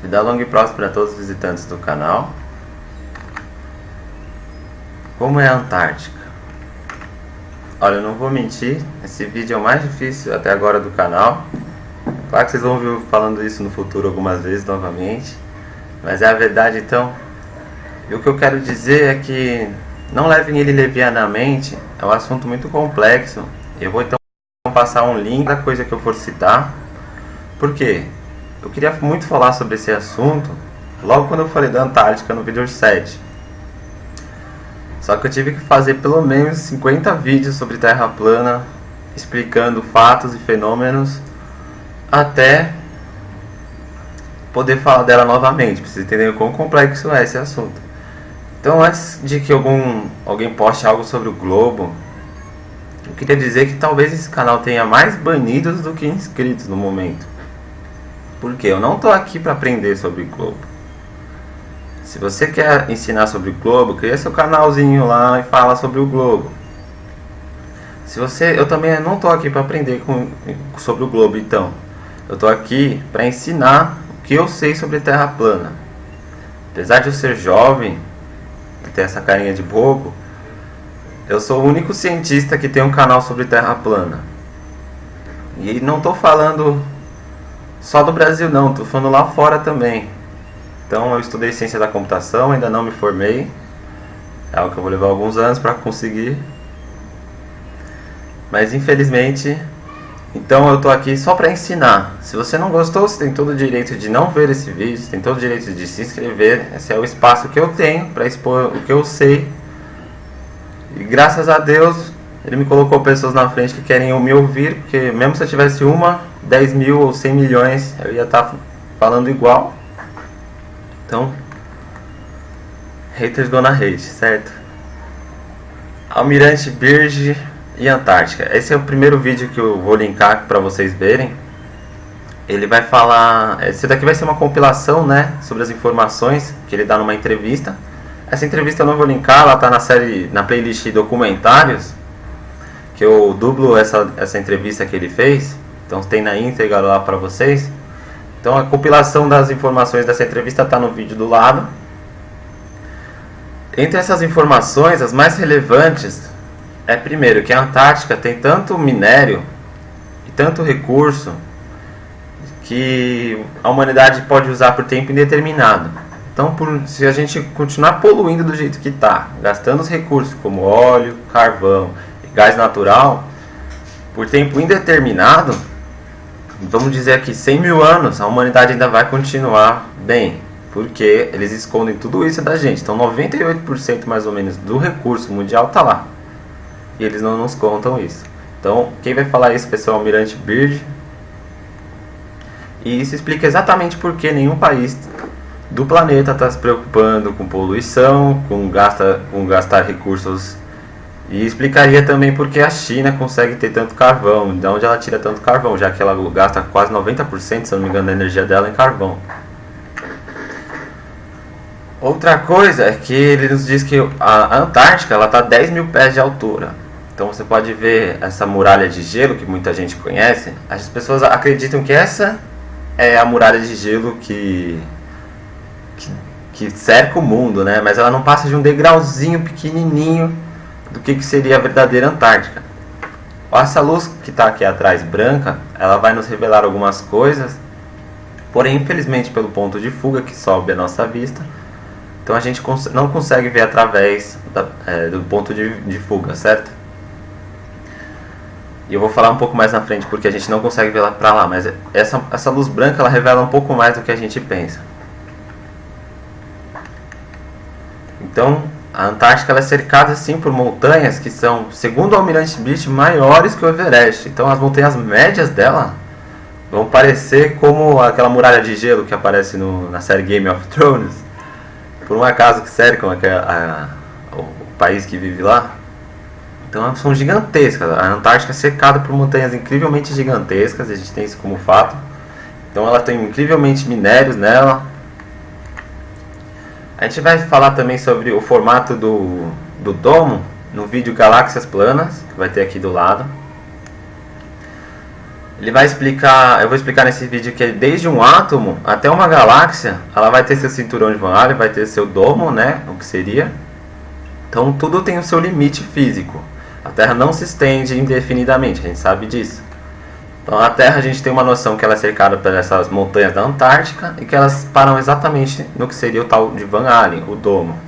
Vida longa e próspera a todos os visitantes do canal. Como é a Antártica? Olha, eu não vou mentir, esse vídeo é o mais difícil até agora do canal. Claro que vocês vão ouvir falando isso no futuro algumas vezes novamente, mas é a verdade. Então, e o que eu quero dizer é que não levem ele levianamente, é um assunto muito complexo. Eu vou então passar um link da coisa que eu for citar. Por quê? Eu queria muito falar sobre esse assunto logo quando eu falei da Antártica no vídeo 7. Só que eu tive que fazer pelo menos 50 vídeos sobre Terra plana, explicando fatos e fenômenos, até poder falar dela novamente, pra vocês entenderem o quão complexo é esse assunto. Então, antes de que alguém poste algo sobre o globo, eu queria dizer que talvez esse canal tenha mais banidos do que inscritos no momento. Porque eu não estou aqui para aprender sobre globo. Se você quer ensinar sobre o globo, cria seu canalzinho lá e fala sobre o globo. Eu também não estou aqui para aprender sobre o globo, então. Eu estou aqui para ensinar o que eu sei sobre Terra plana. Apesar de eu ser jovem e ter essa carinha de bobo, eu sou o único cientista que tem um canal sobre Terra plana. E não estou falando só do Brasil não, estou falando lá fora também. Então eu estudei ciência da computação, ainda não me formei. É algo que eu vou levar alguns anos para conseguir. Mas infelizmente, então eu estou aqui só para ensinar. Se você não gostou, você tem todo o direito de não ver esse vídeo, você tem todo o direito de se inscrever. Esse é o espaço que eu tenho para expor o que eu sei. E graças a Deus, ele me colocou pessoas na frente que querem me ouvir, porque mesmo se eu tivesse 10 mil ou 100 milhões, eu ia estar falando igual. Então, haters gonna hate, certo? Almirante Byrd e Antártica. Esse é o primeiro vídeo que eu vou linkar para vocês verem. Ele vai falar... Esse daqui vai ser uma compilação, né, sobre as informações que ele dá numa entrevista. Essa entrevista eu não vou linkar, ela está na playlist documentários, que eu dublo essa entrevista que ele fez. Então tem na íntegra lá para vocês. Então a compilação das informações dessa entrevista está no vídeo do lado. Entre essas informações, as mais relevantes é primeiro que a Antártica tem tanto minério e tanto recurso que a humanidade pode usar por tempo indeterminado. Então, se a gente continuar poluindo do jeito que está, gastando os recursos como óleo, carvão e gás natural por tempo indeterminado, vamos dizer aqui 100 mil anos, a humanidade ainda vai continuar bem, porque eles escondem tudo isso da gente. Então 98% mais ou menos do recurso mundial está lá, e eles não nos contam isso. Então quem vai falar isso vai ser o Almirante Byrd, e isso explica exatamente por que nenhum país do planeta está se preocupando com poluição, com gastar recursos. E explicaria também porque a China consegue ter tanto carvão, de onde ela tira tanto carvão, já que ela gasta quase 90%, se eu não me engano, da energia dela em carvão. Outra coisa é que ele nos diz que a Antártica está a 10 mil pés de altura. Então você pode ver essa muralha de gelo que muita gente conhece. As pessoas acreditam que essa é a muralha de gelo que cerca o mundo, né? Mas ela não passa de um degrauzinho pequenininho do que seria a verdadeira Antártica. Essa luz que está aqui atrás, branca, ela vai nos revelar algumas coisas, porém, infelizmente, pelo ponto de fuga que sobe a nossa vista, então a gente não consegue ver através do ponto de fuga, certo? E eu vou falar um pouco mais na frente porque a gente não consegue ver lá para lá, mas essa luz branca ela revela um pouco mais do que a gente pensa. Então, a Antártica ela é cercada assim por montanhas que são, segundo o Almirante Byrd, maiores que o Everest. Então as montanhas médias dela vão parecer como aquela muralha de gelo que aparece na série Game of Thrones, por um acaso que cercam o país que vive lá. Então elas são gigantescas. A Antártica é cercada por montanhas incrivelmente gigantescas, a gente tem isso como fato. Então ela tem incrivelmente minérios nela. A gente vai falar também sobre o formato do domo no vídeo Galáxias Planas, que vai ter aqui do lado. Ele vai explicar, eu vou explicar nesse vídeo que desde um átomo até uma galáxia, ela vai ter seu cinturão de Van Allen, vai ter seu domo, né, o que seria. Então tudo tem o seu limite físico. A Terra não se estende indefinidamente, a gente sabe disso. Então a Terra a gente tem uma noção que ela é cercada por essas montanhas da Antártica e que elas param exatamente no que seria o tal de Van Allen, o domo.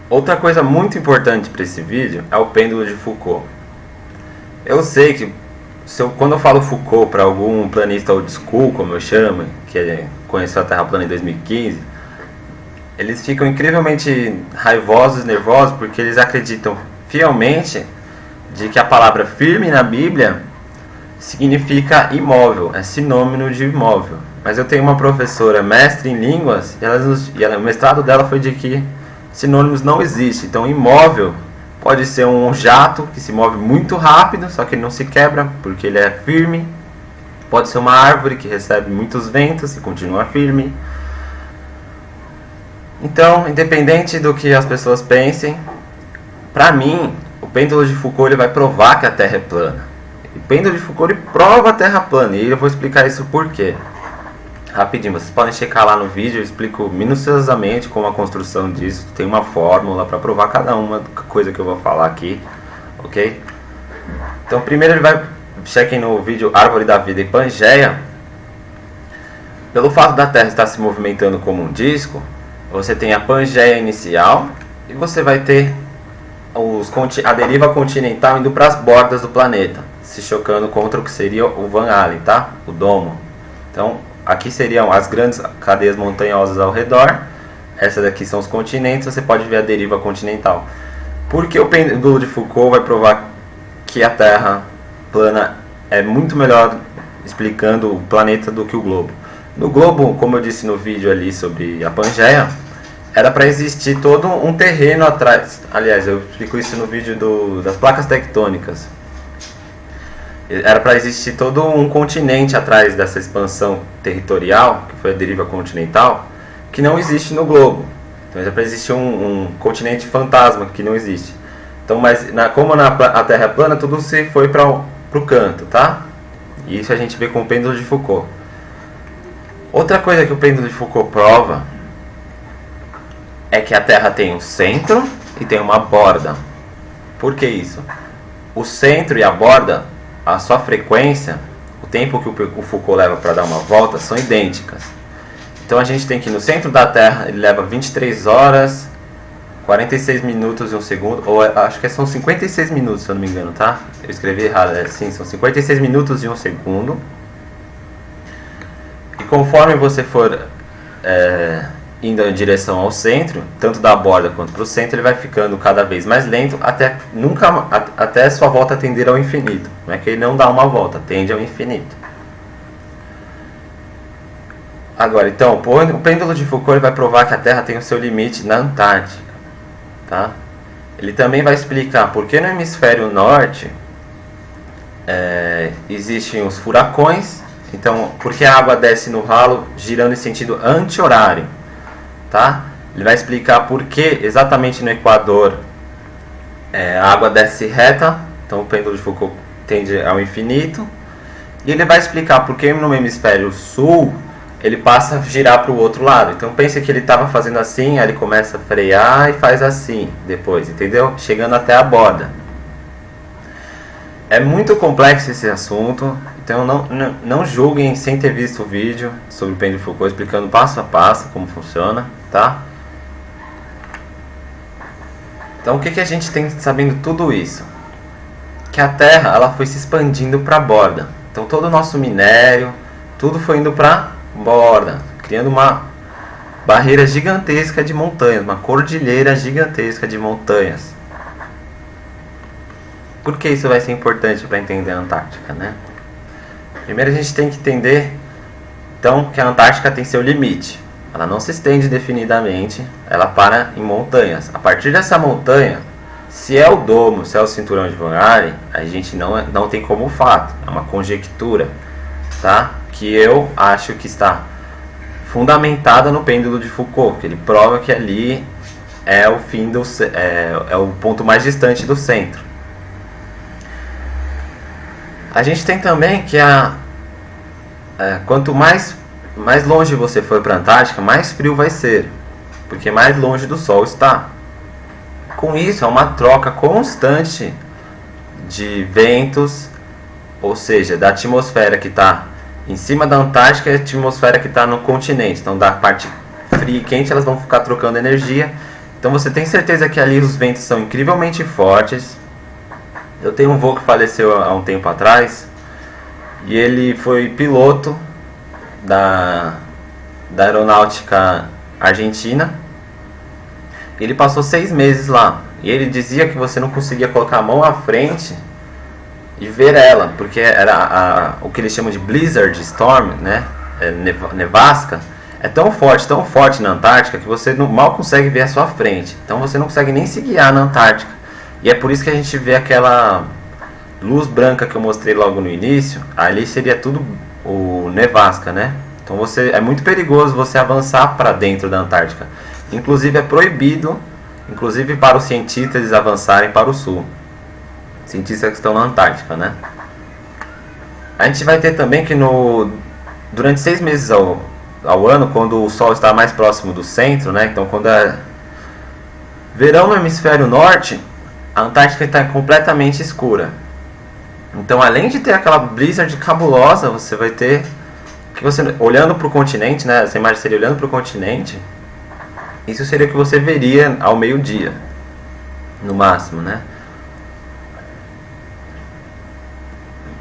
Outra coisa muito importante para esse vídeo é o pêndulo de Foucault. Eu sei que quando eu falo Foucault para algum planista old school, como eu chamo, que conheceu a Terra plana em 2015, eles ficam incrivelmente raivosos, nervosos, porque eles acreditam fielmente de que a palavra firme na Bíblia significa imóvel, é sinônimo de imóvel. Mas eu tenho uma professora mestre em línguas e o mestrado dela foi de que sinônimos não existem. Então imóvel pode ser um jato que se move muito rápido, só que ele não se quebra porque ele é firme. Pode ser uma árvore que recebe muitos ventos e continua firme. Então, independente do que as pessoas pensem, para mim, o pêndulo de Foucault ele vai provar que a Terra é plana. O pêndulo de Foucault ele prova a Terra plana e eu vou explicar isso por quê. Rapidinho, vocês podem checar lá no vídeo, eu explico minuciosamente como a construção disso. Tem uma fórmula para provar cada uma coisa que eu vou falar aqui, ok? Então primeiro ele vai, chequem no vídeo Árvore da Vida e Pangeia. Pelo fato da Terra estar se movimentando como um disco, você tem a Pangeia inicial e você vai ter a deriva continental indo para as bordas do planeta, se chocando contra o que seria o Van Allen, tá? O domo. Então aqui seriam as grandes cadeias montanhosas ao redor. Essa daqui são os continentes. Você pode ver a deriva continental. Porque o pêndulo de Foucault vai provar que a Terra plana é muito melhor explicando o planeta do que o globo. No globo, como eu disse no vídeo ali sobre a Pangeia, era para existir todo um terreno atrás. Aliás, eu explico isso no vídeo das placas tectônicas. Era para existir todo um continente atrás dessa expansão territorial, que foi a deriva continental, que não existe no globo. Então era para existir um continente fantasma que não existe. Então, mas como a Terra é plana, tudo se foi para o canto, tá? E isso a gente vê com o pêndulo de Foucault. Outra coisa que o pêndulo de Foucault prova é que a Terra tem um centro e tem uma borda. Por que isso? O centro e a borda, a sua frequência, o tempo que o Foucault leva para dar uma volta, são idênticas. Então a gente tem que no centro da Terra ele leva 23 horas, 46 minutos e 1 segundo, ou acho que são 56 minutos, se eu não me engano, tá? Eu escrevi errado, sim, são 56 minutos e 1 segundo. E conforme você for indo em direção ao centro, tanto da borda quanto para o centro, ele vai ficando cada vez mais lento até sua volta tender ao infinito. Não é que ele não dá uma volta, tende ao infinito. Agora, então, o pêndulo de Foucault ele vai provar que a Terra tem o seu limite na Antártica, tá? Ele também vai explicar por que no hemisfério norte existem os furacões. Então, porque a água desce no ralo girando em sentido anti-horário, tá? Ele vai explicar por que exatamente no Equador a água desce reta, então o pêndulo de Foucault tende ao infinito. E ele vai explicar por que no hemisfério sul ele passa a girar para o outro lado. Então pense que ele estava fazendo assim, aí ele começa a frear e faz assim depois, entendeu? Chegando até a borda. É muito complexo esse assunto, então não julguem sem ter visto o vídeo sobre o pêndulo de Foucault explicando passo a passo como funciona, tá? Então o que a gente tem sabendo tudo isso? Que a Terra ela foi se expandindo para a borda. Então todo o nosso minério, tudo foi indo para a borda, criando uma barreira gigantesca de montanhas, uma cordilheira gigantesca de montanhas. Por que isso vai ser importante para entender a Antártica, né? Primeiro a gente tem que entender então que a Antártica tem seu limite. Ela não se estende definidamente, ela para em montanhas. A partir dessa montanha, se é o domo, se é o cinturão de Van Allen, a gente não tem como fato, é uma conjectura, tá? Que eu acho que está fundamentada no pêndulo de Foucault, que ele prova que ali é o fim é o ponto mais distante do centro. A gente tem também que quanto mais longe você for para a Antártica, mais frio vai ser, porque mais longe do Sol está. Com isso, é uma troca constante de ventos, ou seja, da atmosfera que está em cima da Antártica e a atmosfera que está no continente. Então, da parte fria e quente, elas vão ficar trocando energia. Então, você tem certeza que ali os ventos são incrivelmente fortes. Eu tenho um vô que faleceu há um tempo atrás, e ele foi piloto da aeronáutica argentina. Ele passou 6 meses lá, e ele dizia que você não conseguia colocar a mão à frente e ver ela, porque era o que eles chamam de blizzard storm, né? Nevasca. É tão forte na Antártica, que você mal consegue ver a sua frente. Então você não consegue nem se guiar na Antártica. E é por isso que a gente vê aquela luz branca que eu mostrei logo no início. Ali seria tudo o nevasca, né? Então é muito perigoso você avançar para dentro da Antártica. Inclusive é proibido, inclusive para os cientistas, eles avançarem para o sul. Cientistas que estão na Antártica, né? A gente vai ter também que durante 6 meses ao ano, quando o Sol está mais próximo do centro, né? Então quando é verão no hemisfério norte, a Antártica está completamente escura. Então, além de ter aquela blizzard cabulosa, você vai ter que você olhando para o continente, né? Essa imagem seria olhando para o continente. Isso seria o que você veria ao meio-dia, no máximo, né?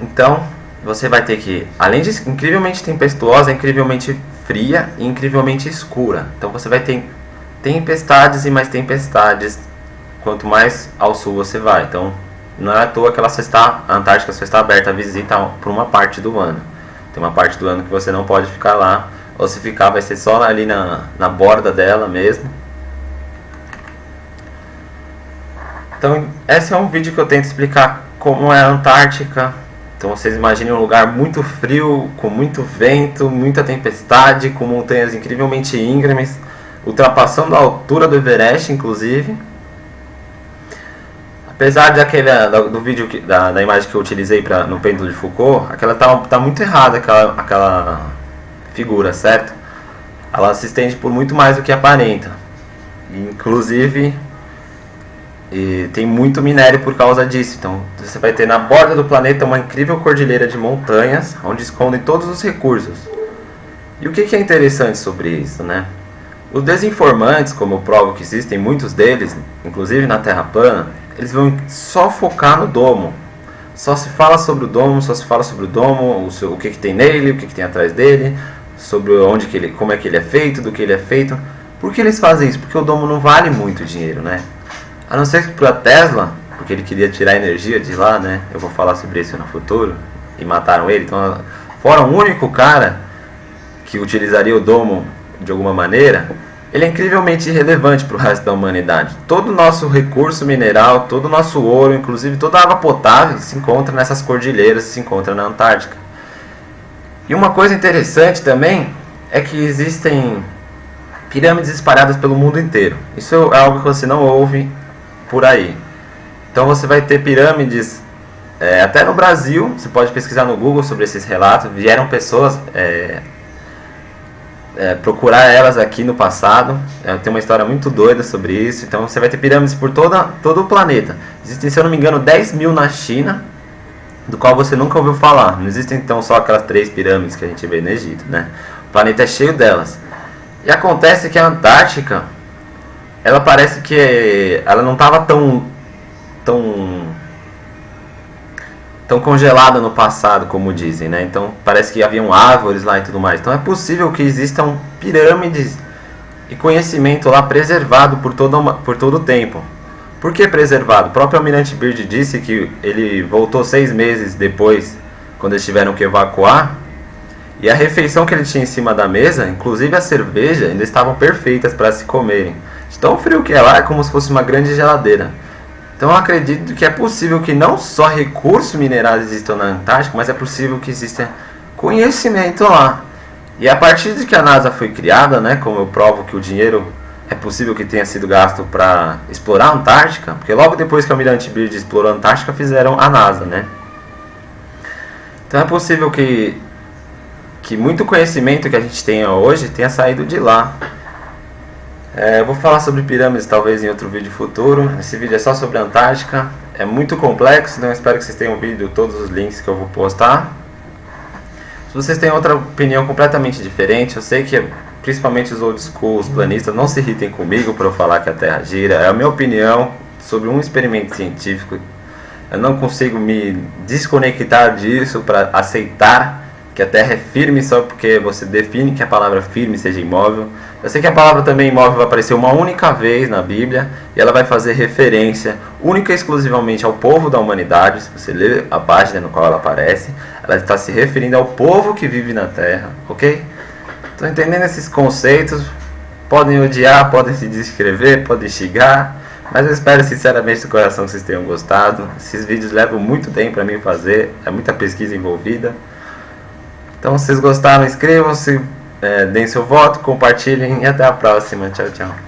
Então, você vai ter que, além de incrivelmente tempestuosa, incrivelmente fria e incrivelmente escura. Então, você vai ter tempestades e mais tempestades quanto mais ao sul você vai. Então, não é à toa que a Antártica só está aberta à visita por uma parte do ano. Tem uma parte do ano que você não pode ficar lá, ou se ficar vai ser só ali na borda dela mesmo. Então, esse é um vídeo que eu tento explicar como é a Antártica. Então vocês imaginem um lugar muito frio, com muito vento, muita tempestade, com montanhas incrivelmente íngremes, ultrapassando a altura do Everest, inclusive. Apesar do vídeo da imagem que eu utilizei no pêndulo de Foucault, aquela tá muito errada, aquela figura, certo? Ela se estende por muito mais do que aparenta. Inclusive, tem muito minério por causa disso. Então você vai ter na borda do planeta uma incrível cordilheira de montanhas, onde escondem todos os recursos. E o que é interessante sobre isso, né? Os desinformantes, como eu provo que existem muitos deles, inclusive na Terra plana, eles vão só focar no domo. Só se fala sobre o domo, o que tem nele, o que tem atrás dele, sobre como é que ele é feito, do que ele é feito. Por que eles fazem isso? Porque o domo não vale muito dinheiro, né? A não ser que para Tesla, porque ele queria tirar energia de lá, né? Eu vou falar sobre isso no futuro. E mataram ele. Então, fora o único cara que utilizaria o domo de alguma maneira, ele é incrivelmente irrelevante para o resto da humanidade. Todo o nosso recurso mineral, todo o nosso ouro, inclusive toda a água potável, se encontra nessas cordilheiras, se encontra na Antártica. E uma coisa interessante também é que existem pirâmides espalhadas pelo mundo inteiro. Isso é algo que você não ouve por aí. Então você vai ter pirâmides até no Brasil. Você pode pesquisar no Google sobre esses relatos. Vieram pessoas procurar elas aqui no passado. Tem uma história muito doida sobre isso. Então você vai ter pirâmides por todo o planeta. Existem, se eu não me engano, 10 mil na China, do qual você nunca ouviu falar. Não existem então só aquelas 3 pirâmides que a gente vê no Egito, né? O planeta é cheio delas. E acontece que a Antártica, ela parece que ela não estava tão congelada no passado, como dizem, né? Então parece que haviam árvores lá e tudo mais. Então é possível que existam pirâmides e conhecimento lá preservado por todo o tempo. Por que preservado? O próprio Almirante Byrd disse que ele voltou 6 meses depois, quando eles tiveram que evacuar, e a refeição que ele tinha em cima da mesa, inclusive a cerveja, ainda estavam perfeitas para se comerem. De tão frio que é lá, é como se fosse uma grande geladeira. Então eu acredito que é possível que não só recursos minerais existam na Antártica, mas é possível que exista conhecimento lá. E a partir de que a NASA foi criada, né, como eu provo que o dinheiro é possível que tenha sido gasto para explorar a Antártica, porque logo depois que o Almirante Byrd explorou a Antártica, fizeram a NASA, né? Então é possível que muito conhecimento que a gente tenha hoje tenha saído de lá. Eu vou falar sobre pirâmides talvez em outro vídeo futuro. Esse vídeo é só sobre a Antártica. É muito complexo, então eu espero que vocês tenham visto todos os links que eu vou postar. Se vocês têm outra opinião completamente diferente, eu sei que principalmente os old school, os planistas, não se irritem comigo por eu falar que a Terra gira. É a minha opinião sobre um experimento científico. Eu não consigo me desconectar disso para aceitar que a Terra é firme só porque você define que a palavra firme seja imóvel. Eu sei que a palavra também imóvel vai aparecer uma única vez na Bíblia e ela vai fazer referência única e exclusivamente ao povo da humanidade. Se você ler a página no qual ela aparece, ela está se referindo ao povo que vive na Terra, ok? Estão entendendo esses conceitos? Podem odiar, podem se descrever, podem xingar, mas eu espero sinceramente do coração que vocês tenham gostado. Esses vídeos levam muito tempo para mim fazer, é muita pesquisa envolvida. Então, se vocês gostaram, inscrevam-se, deem seu voto, compartilhem e até a próxima. Tchau, tchau.